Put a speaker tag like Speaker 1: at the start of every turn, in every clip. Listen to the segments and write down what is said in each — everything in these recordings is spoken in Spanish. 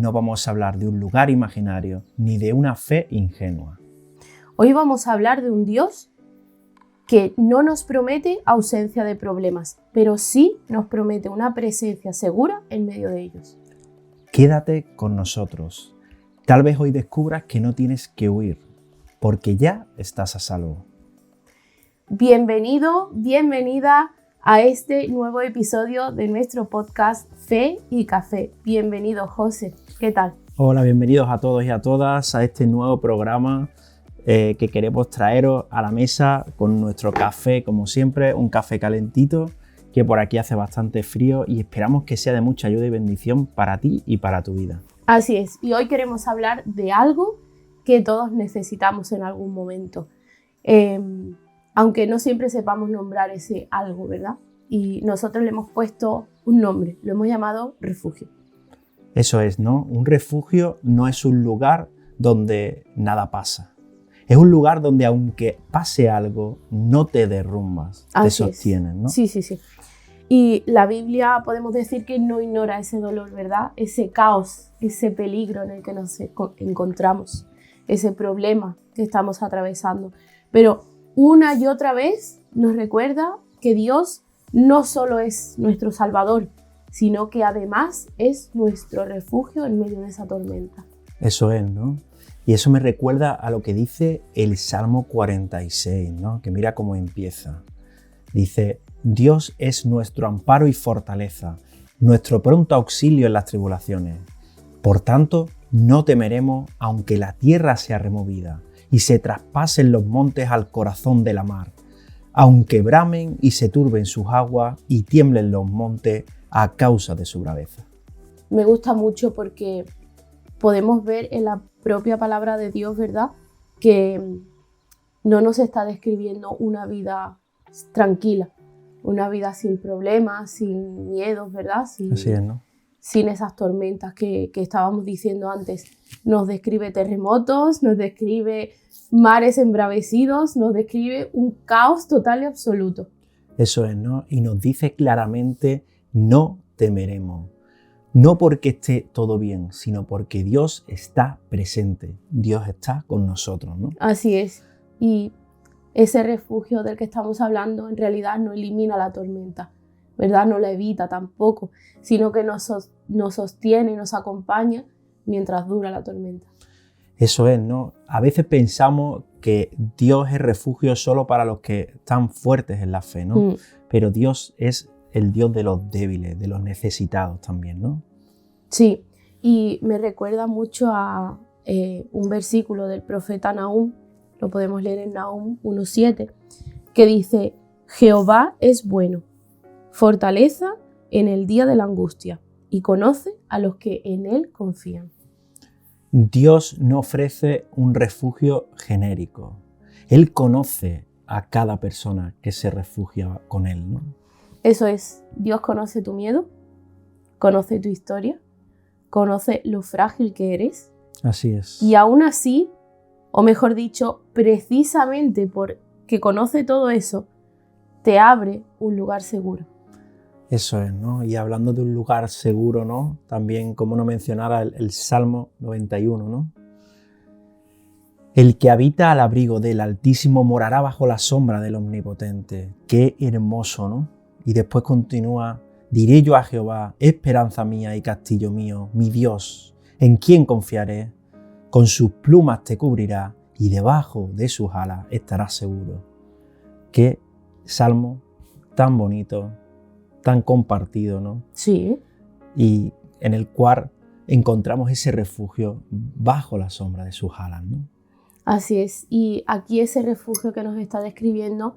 Speaker 1: no vamos a hablar de un lugar imaginario ni de una fe ingenua.
Speaker 2: Hoy vamos a hablar de un Dios que no nos promete ausencia de problemas, pero sí nos promete una presencia segura en medio de ellos.
Speaker 1: Quédate con nosotros. Tal vez hoy descubras que no tienes que huir, porque ya estás a salvo.
Speaker 2: Bienvenido, bienvenida a este nuevo episodio de nuestro podcast Fe y Café. Bienvenido, José. ¿Qué tal?
Speaker 1: Hola, bienvenidos a todos y a todas a este nuevo programa que queremos traeros a la mesa con nuestro café, como siempre, un café calentito, que por aquí hace bastante frío y esperamos que sea de mucha ayuda y bendición para ti y para tu vida.
Speaker 2: Así es, y hoy queremos hablar de algo que todos necesitamos en algún momento, aunque no siempre sepamos nombrar ese algo, ¿verdad? Y nosotros le hemos puesto un nombre, lo hemos llamado refugio.
Speaker 1: Eso es, ¿no? Un refugio no es un lugar donde nada pasa. Es un lugar donde aunque pase algo, no te derrumbas, te sostienes, ¿no?
Speaker 2: Sí. Y la Biblia podemos decir que no ignora ese dolor, ¿verdad? Ese caos, ese peligro en el que nos encontramos, ese problema que estamos atravesando. Pero una y otra vez nos recuerda que Dios no solo es nuestro Salvador, sino que además es nuestro refugio en medio de esa tormenta.
Speaker 1: Eso es, ¿no? Y eso me recuerda a lo que dice el Salmo 46, ¿no? Que mira cómo empieza. Dice: Dios es nuestro amparo y fortaleza, nuestro pronto auxilio en las tribulaciones. Por tanto, no temeremos aunque la tierra sea removida y se traspasen los montes al corazón de la mar, aunque bramen y se turben sus aguas y tiemblen los montes a causa de su braveza.
Speaker 2: Me gusta mucho porque podemos ver en la propia palabra de Dios, ¿verdad?, que no nos está describiendo una vida tranquila, una vida sin problemas, sin miedos, ¿verdad?
Speaker 1: Así es, ¿no?
Speaker 2: Sin esas tormentas que estábamos diciendo antes. Nos describe terremotos, nos describe mares embravecidos, nos describe un caos total y absoluto.
Speaker 1: Eso es, ¿no? Y nos dice claramente: no temeremos. No porque esté todo bien, sino porque Dios está presente. Dios está con nosotros, ¿no?
Speaker 2: Así es. Y ese refugio del que estamos hablando en realidad no elimina la tormenta, ¿verdad? No la evita tampoco, sino que nos sostiene y nos acompaña mientras dura la tormenta.
Speaker 1: Eso es, ¿no? A veces pensamos que Dios es refugio solo para los que están fuertes en la fe, ¿no? Pero Dios es el Dios de los débiles, de los necesitados también, ¿no?
Speaker 2: Sí, y me recuerda mucho a un versículo del profeta Nahum, lo podemos leer en Nahum 1:7, que dice: Jehová es bueno, fortaleza en el día de la angustia, y conoce a los que en él confían.
Speaker 1: Dios no ofrece un refugio genérico. Él conoce a cada persona que se refugia con él, ¿no?
Speaker 2: Eso es, Dios conoce tu miedo, conoce tu historia, conoce lo frágil que eres.
Speaker 1: Así es.
Speaker 2: Y aún así, o mejor dicho, precisamente porque conoce todo eso, te abre un lugar seguro.
Speaker 1: Eso es, ¿no? Y hablando de un lugar seguro, ¿no? También, como no mencionar el Salmo 91, ¿no? El que habita al abrigo del Altísimo morará bajo la sombra del Omnipotente. Qué hermoso, ¿no? Y después continúa: diré yo a Jehová, esperanza mía y castillo mío, mi Dios, ¿en quién confiaré? Con sus plumas te cubrirá y debajo de sus alas estarás seguro. Qué salmo tan bonito, tan compartido, ¿no?
Speaker 2: Sí.
Speaker 1: Y en el cual encontramos ese refugio bajo la sombra de sus alas, ¿no?
Speaker 2: Así es. Y aquí ese refugio que nos está describiendo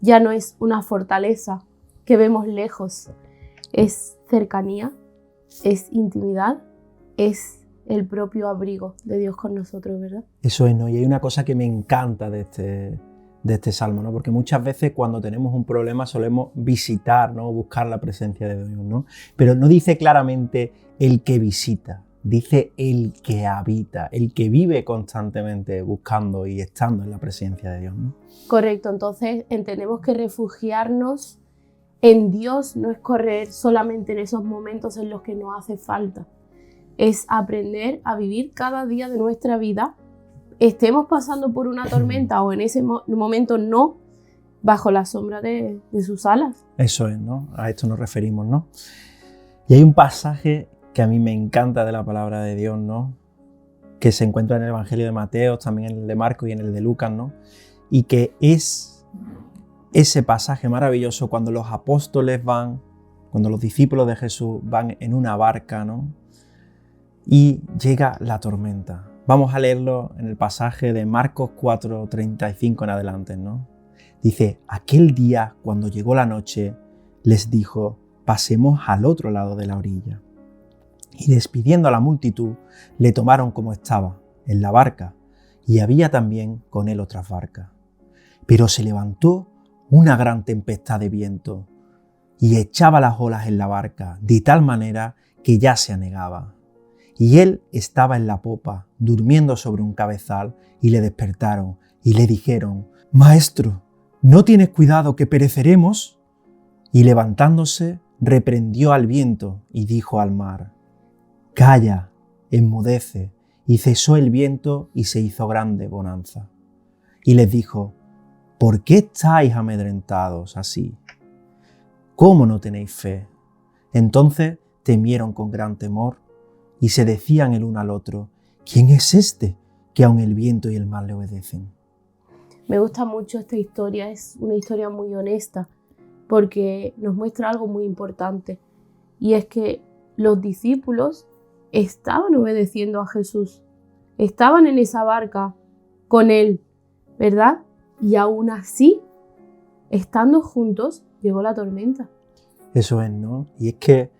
Speaker 2: ya no es una fortaleza que vemos lejos. Es cercanía, es intimidad, es el propio abrigo de Dios con nosotros, ¿verdad?
Speaker 1: Eso es, ¿no? Y hay una cosa que me encanta de este salmo, ¿no? Porque muchas veces cuando tenemos un problema solemos visitar, ¿no? Buscar la presencia de Dios, ¿no? Pero no dice claramente el que visita, dice el que habita, el que vive constantemente buscando y estando en la presencia de Dios, ¿no?
Speaker 2: Correcto, entonces entendemos que refugiarnos en Dios no es correr solamente en esos momentos en los que nos hace falta. es aprender a vivir cada día de nuestra vida, estemos pasando por una tormenta o en ese momento no, bajo la sombra de sus alas.
Speaker 1: Eso es, ¿no? A esto nos referimos, ¿no? Y hay un pasaje que a mí me encanta de la palabra de Dios, ¿no? Que se encuentra en el Evangelio de Mateo, también en el de Marcos y en el de Lucas, ¿no? Y que es ese pasaje maravilloso cuando los apóstoles cuando los discípulos de Jesús van en una barca, ¿no? Y llega la tormenta. Vamos a leerlo en el pasaje de Marcos 4:35 en adelante, ¿no? Dice, aquel día cuando llegó la noche, les dijo, pasemos al otro lado de la orilla. Y despidiendo a la multitud, le tomaron como estaba, en la barca, y había también con él otras barcas. Pero se levantó una gran tempestad de viento, y echaba las olas en la barca, de tal manera que ya se anegaba. Y él estaba en la popa, durmiendo sobre un cabezal, y le despertaron, y le dijeron, Maestro, ¿no tienes cuidado que pereceremos? Y levantándose, reprendió al viento, y dijo al mar, Calla, enmudece. Y cesó el viento, y se hizo grande bonanza. Y les dijo, ¿por qué estáis amedrentados así? ¿Cómo no tenéis fe? Entonces temieron con gran temor, y se decían el uno al otro, ¿quién es este que aun el viento y el mar le obedecen?
Speaker 2: Me gusta mucho esta historia, es una historia muy honesta, porque nos muestra algo muy importante, y es que los discípulos estaban obedeciendo a Jesús, estaban en esa barca con él, ¿verdad? Y aún así, estando juntos, llegó la tormenta.
Speaker 1: Eso es, ¿no? Y es que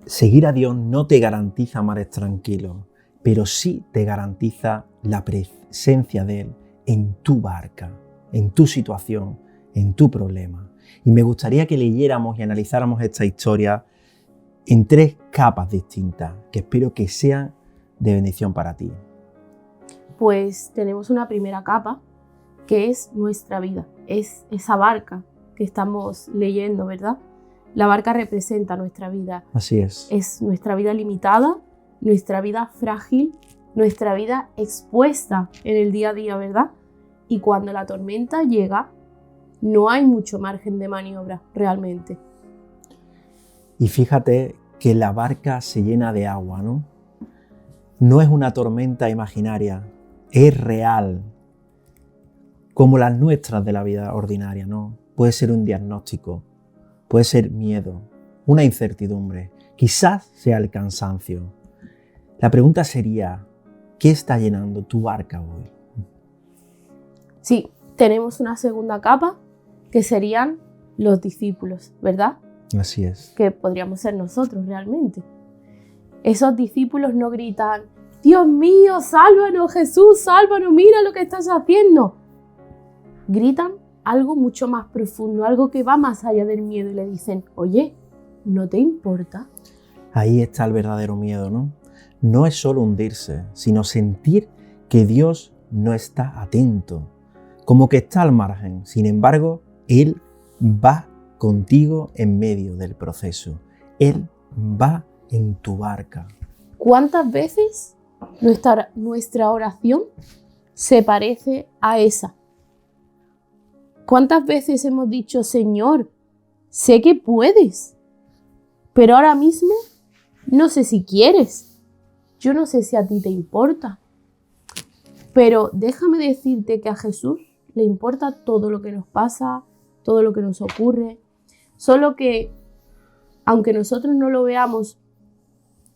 Speaker 1: seguir a Dios no te garantiza mares tranquilos, pero sí te garantiza la presencia de Él en tu barca, en tu situación, en tu problema. Y me gustaría que leyéramos y analizáramos esta historia en 3 capas distintas, que espero que sean de bendición para ti.
Speaker 2: Pues tenemos una primera capa, que es nuestra vida, es esa barca que estamos leyendo, ¿verdad? La barca representa nuestra vida.
Speaker 1: Así es.
Speaker 2: Es nuestra vida limitada, nuestra vida frágil, nuestra vida expuesta en el día a día, ¿verdad? Y cuando la tormenta llega, no hay mucho margen de maniobra realmente.
Speaker 1: Y fíjate que la barca se llena de agua, ¿no? No es una tormenta imaginaria, es real, como las nuestras de la vida ordinaria, ¿no? Puede ser un diagnóstico, puede ser miedo, una incertidumbre, quizás sea el cansancio. La pregunta sería, ¿qué está llenando tu barca hoy?
Speaker 2: Sí, tenemos una segunda capa que serían los discípulos, ¿verdad?
Speaker 1: Así es.
Speaker 2: Que podríamos ser nosotros realmente. Esos discípulos no gritan, Dios mío, sálvanos, Jesús, sálvanos, mira lo que estás haciendo. Gritan algo mucho más profundo, algo que va más allá del miedo y le dicen, oye, ¿no te importa?
Speaker 1: Ahí está el verdadero miedo, ¿no? No es solo hundirse, sino sentir que Dios no está atento, como que está al margen. Sin embargo, Él va contigo en medio del proceso. Él va en tu barca.
Speaker 2: ¿Cuántas veces nuestra oración se parece a esa? ¿Cuántas veces hemos dicho, Señor, sé que puedes, pero ahora mismo no sé si quieres? Yo no sé si a ti te importa. Pero déjame decirte que a Jesús le importa todo lo que nos pasa, todo lo que nos ocurre. Solo que, aunque nosotros no lo veamos,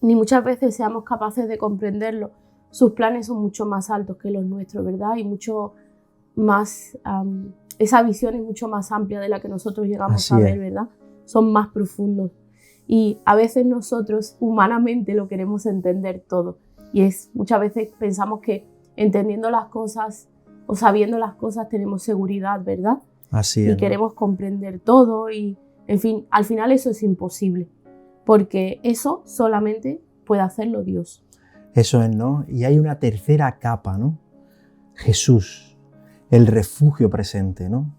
Speaker 2: ni muchas veces seamos capaces de comprenderlo, sus planes son mucho más altos que los nuestros, ¿verdad? Y mucho más, esa visión es mucho más amplia de la que nosotros llegamos a ver, ¿verdad? Son más profundos. Y a veces nosotros humanamente lo queremos entender todo. Y muchas veces pensamos que entendiendo las cosas o sabiendo las cosas tenemos seguridad, ¿verdad?
Speaker 1: Así es.
Speaker 2: Y queremos comprender todo y, en fin, al final eso es imposible. Porque eso solamente puede hacerlo Dios.
Speaker 1: Eso es, ¿no? Y hay una tercera capa, ¿no? Jesús, el refugio presente, ¿no?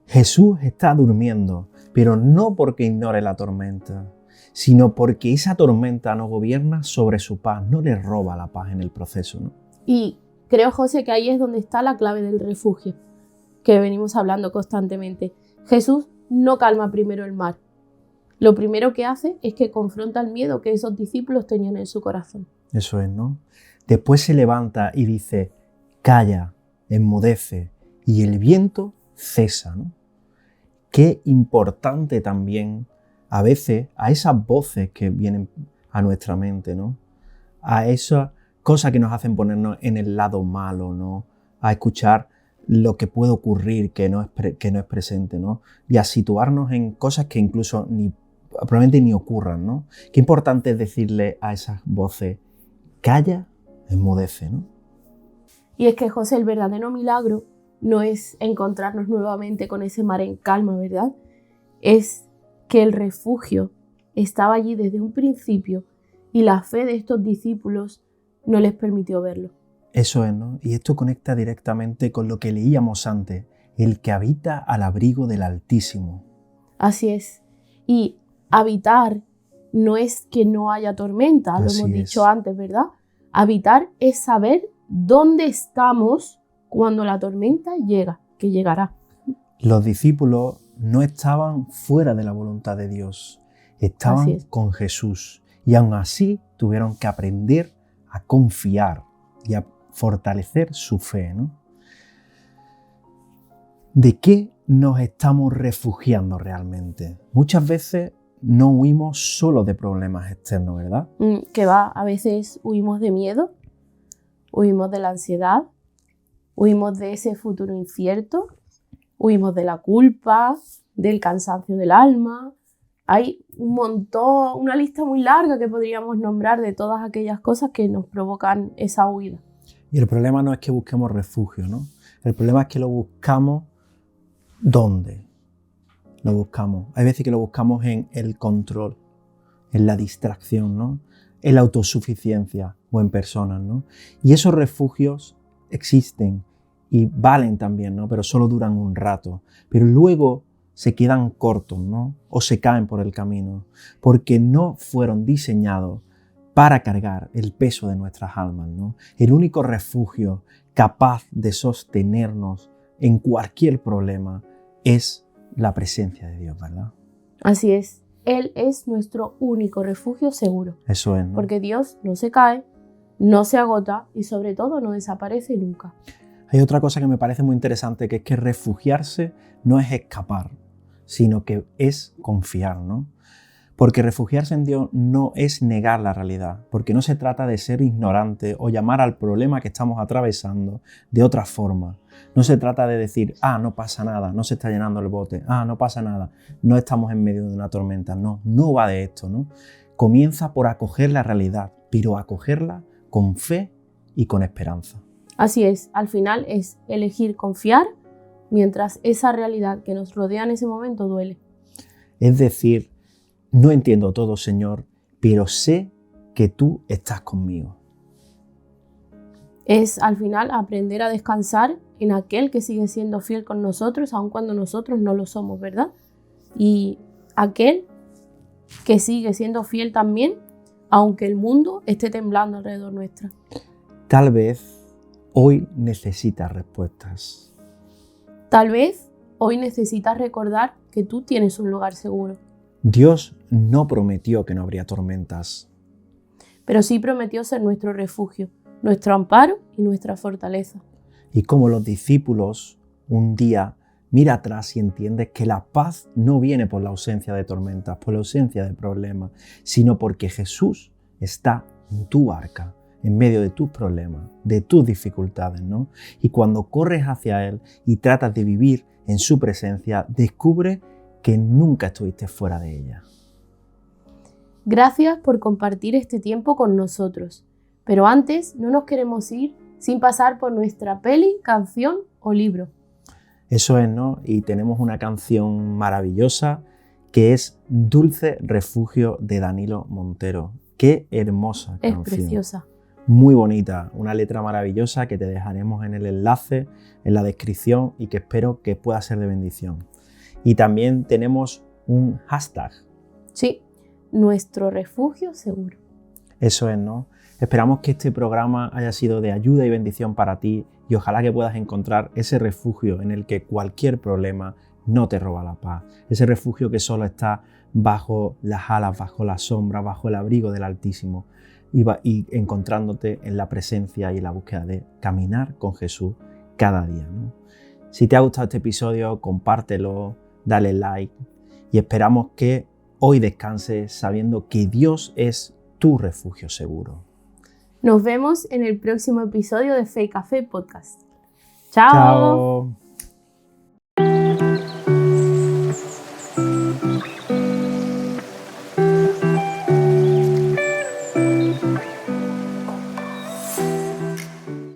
Speaker 1: Jesús está durmiendo, pero no porque ignore la tormenta, sino porque esa tormenta no gobierna sobre su paz, no le roba la paz en el proceso, ¿no?
Speaker 2: Y creo, José, que ahí es donde está la clave del refugio, que venimos hablando constantemente. Jesús no calma primero el mar. Lo primero que hace es que confronta el miedo que esos discípulos tenían en su corazón.
Speaker 1: Eso es, ¿no? Después se levanta y dice, calla, enmudece, y el viento cesa, ¿no? Qué importante también a veces a esas voces que vienen a nuestra mente, ¿no? A esas cosas que nos hacen ponernos en el lado malo, ¿no? A escuchar lo que puede ocurrir que no es presente, ¿no? Y a situarnos en cosas que incluso probablemente ni ocurran, ¿no? Qué importante es decirle a esas voces, calla, enmudece, ¿no?
Speaker 2: Y es que, José, el verdadero milagro no es encontrarnos nuevamente con ese mar en calma, ¿verdad? Es que el refugio estaba allí desde un principio y la fe de estos discípulos no les permitió verlo.
Speaker 1: Eso es, ¿no? Y esto conecta directamente con lo que leíamos antes, el que habita al abrigo del Altísimo.
Speaker 2: Así es. Y habitar no es que no haya tormenta, lo hemos dicho antes, ¿verdad? Habitar es saber dónde estamos cuando la tormenta llega, que llegará.
Speaker 1: Los discípulos no estaban fuera de la voluntad de Dios, estaban con Jesús y aún así tuvieron que aprender a confiar y a fortalecer su fe, ¿no? ¿De qué nos estamos refugiando realmente? Muchas veces no huimos solo de problemas externos, ¿verdad?
Speaker 2: Que va, a veces huimos de miedo, huimos de la ansiedad, huimos de ese futuro incierto, huimos de la culpa, del cansancio del alma. Hay un montón, una lista muy larga que podríamos nombrar de todas aquellas cosas que nos provocan esa huida.
Speaker 1: Y el problema no es que busquemos refugio, ¿no? El problema es que lo buscamos ¿dónde? Lo buscamos. Hay veces que lo buscamos en el control, en la distracción, ¿no? En la autosuficiencia o en personas, ¿no? Y esos refugios existen y valen también, ¿no? Pero solo duran un rato. Pero luego se quedan cortos, ¿no? O se caen por el camino, porque no fueron diseñados para cargar el peso de nuestras almas, ¿no? El único refugio capaz de sostenernos en cualquier problema es la presencia de Dios, ¿verdad?
Speaker 2: Así es. Él es nuestro único refugio seguro.
Speaker 1: Eso es, ¿no?
Speaker 2: Porque Dios no se cae, no se agota y sobre todo no desaparece nunca.
Speaker 1: Hay otra cosa que me parece muy interesante, que es que refugiarse no es escapar, sino que es confiar, ¿no? Porque refugiarse en Dios no es negar la realidad, porque no se trata de ser ignorante o llamar al problema que estamos atravesando de otra forma. No se trata de decir, no pasa nada, no se está llenando el bote, no pasa nada, no estamos en medio de una tormenta. No, no va de esto, ¿no? Comienza por acoger la realidad, pero acogerla con fe y con esperanza.
Speaker 2: Así es, al final es elegir confiar mientras esa realidad que nos rodea en ese momento duele.
Speaker 1: Es decir, no entiendo todo, Señor, pero sé que tú estás conmigo.
Speaker 2: Es al final aprender a descansar en aquel que sigue siendo fiel con nosotros, aun cuando nosotros no lo somos, ¿verdad? Y aquel que sigue siendo fiel también, aunque el mundo esté temblando alrededor nuestra.
Speaker 1: Tal vez hoy necesitas respuestas.
Speaker 2: Tal vez hoy necesitas recordar que tú tienes un lugar seguro.
Speaker 1: Dios no prometió que no habría tormentas.
Speaker 2: Pero sí prometió ser nuestro refugio, nuestro amparo y nuestra fortaleza.
Speaker 1: Y como los discípulos, un día mira atrás y entiendes que la paz no viene por la ausencia de tormentas, por la ausencia de problemas, sino porque Jesús está en tu barca, en medio de tus problemas, de tus dificultades, ¿no? Y cuando corres hacia Él y tratas de vivir en su presencia, descubres que nunca estuviste fuera de ella.
Speaker 2: Gracias por compartir este tiempo con nosotros. Pero antes no nos queremos ir sin pasar por nuestra peli, canción o libro.
Speaker 1: Eso es, ¿no? Y tenemos una canción maravillosa que es Dulce Refugio de Danilo Montero. ¡Qué hermosa canción!
Speaker 2: Es preciosa.
Speaker 1: Muy bonita, una letra maravillosa que te dejaremos en el enlace, en la descripción y que espero que pueda ser de bendición. Y también tenemos un hashtag.
Speaker 2: Sí, nuestro refugio seguro.
Speaker 1: Eso es, ¿no? Esperamos que este programa haya sido de ayuda y bendición para ti y ojalá que puedas encontrar ese refugio en el que cualquier problema no te roba la paz. Ese refugio que solo está bajo las alas, bajo la sombra, bajo el abrigo del Altísimo y encontrándote en la presencia y en la búsqueda de caminar con Jesús cada día, ¿no? Si te ha gustado este episodio, compártelo, dale like y esperamos que hoy descanses sabiendo que Dios es tu refugio seguro.
Speaker 2: Nos vemos en el próximo episodio de Fe y Café Podcast. ¡Chao!
Speaker 1: Chao.